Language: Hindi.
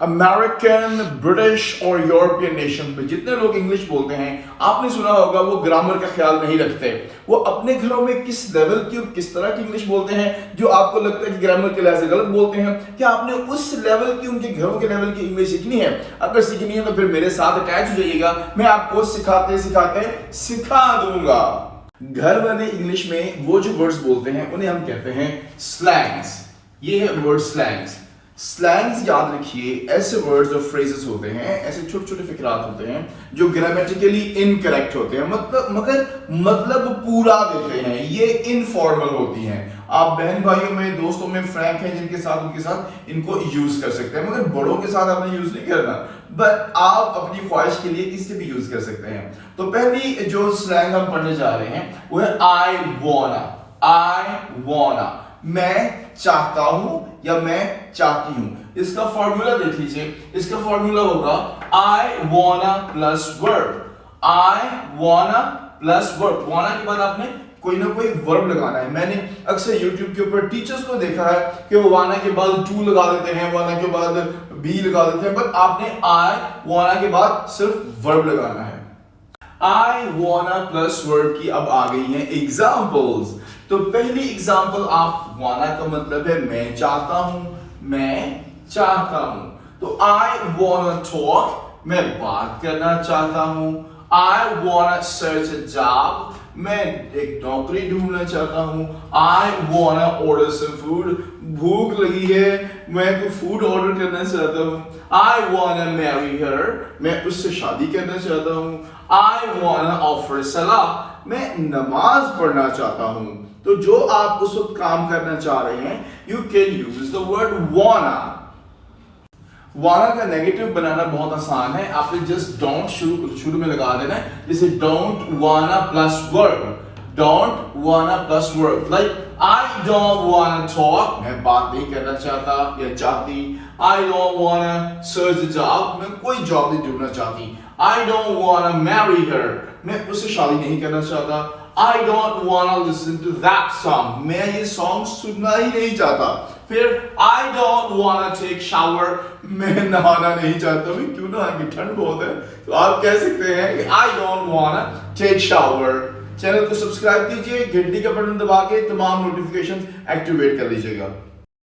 अमेरिकन, ब्रिटिश और यूरोपियन नेशन में जितने लोग इंग्लिश बोलते हैं, आपने सुना होगा वो ग्रामर का ख्याल नहीं रखते। वो अपने घरों में किस लेवल की और किस तरह की इंग्लिश बोलते हैं जो आपको लगता है कि ग्रामर के लिहाज से गलत बोलते हैं, क्या आपने उस लेवल की, उनके घरों के लेवल की इंग्लिश सीखनी है? अगर सीखनी है तो फिर मेरे साथ अटैच हो जाइएगा, मैं आपको सिखाते सिखाते सिखा दूंगा। घर वाले इंग्लिश में वो जो वर्ड्स बोलते हैं उन्हें हम कहते हैं स्लैंग्स। ये है वर्ड स्लैंग्स। स्लैंग्स याद रखिए, ऐसे वर्ड्स और फ्रेजेस होते हैं, ऐसे छोटे छोटे फिक्रात होते हैं जो ग्रामेटिकली इनकरेक्ट होते हैं, मतलब पूरा देते हैं। ये इनफॉर्मल होती हैं। आप बहन भाइयों में, दोस्तों में फ्रैंक हैं जिनके साथ, उनके साथ इनको यूज कर सकते हैं, मगर बड़ों के साथ आपने यूज नहीं करना, बट आप अपनी ख्वाहिश के लिए इससे भी यूज कर सकते हैं। तो पहली जो स्लैंग हम पढ़ने जा रहे हैं वो है आई वॉना। मैं चाहता हूं या मैं चाहती हूं। इसका फॉर्मूला देख लीजिए। इसका फॉर्मूला होगा आई वॉना प्लस वर्ब। आई वॉना प्लस वर्ब। वॉना के बाद आपने कोई ना कोई वर्ब लगाना है। मैंने अक्सर YouTube के ऊपर टीचर्स को देखा है कि वो वाना के बाद टू लगा देते हैं, वाना के बाद बी लगा देते हैं, बट आपने आई वॉना के बाद सिर्फ वर्ब लगाना है। आई वॉना प्लस वर्ब की अब आ गई है एग्जाम्पल्स। तो पहली एग्जाम्पल, आप वाना का मतलब है मैं चाहता हूं, मैं चाहता हूं। तो आई वांना टॉक, मैं बात करना चाहता हूं। आई वांना सर्च अ जॉब, मैं एक नौकरी ढूंढना चाहता हूं। आई वांना ऑर्डर सम फूड, भूख लगी है, मैं कोई फूड ऑर्डर करना चाहता हूं। आई वांना मैरी हर, मैं उससे शादी करना चाहता हूं। आई वांना ऑफर सलाह, मैं नमाज पढ़ना चाहता हूं। तो जो आप उस वक्त काम करना चाह रहे हैं, you can use the word वाना। वाना का नेगेटिव बनाना बहुत आसान है। आपने जस्ट डोंट शुरू में लगा देना है, जैसे डोंट वाना प्लस वर्ब। डोंट वाना plus verb, like I don't वाना टॉक, मैं बात नहीं करना चाहता या चाहती। आई डोंट वाना सर्च अ जॉब, मैं कोई जॉब नहीं ढूंढना चाहती। आई डोंट वाना मैरी हर, मैं उससे शादी नहीं करना चाहता। I don't wanna listen to that song, मैं ये सॉन्ग सुनना ही नहीं चाहता। फिर I don't wanna take shower, मैं नहाना नहीं चाहता हूँ। क्यों नहाएंगे, ठंड बहुत है। तो आप कह सकते हैं कि I don't wanna take shower। Channel को सब्सक्राइब कीजिए, घंटी का बटन दबा के तमाम नोटिफिकेशन एक्टिवेट कर लीजिएगा।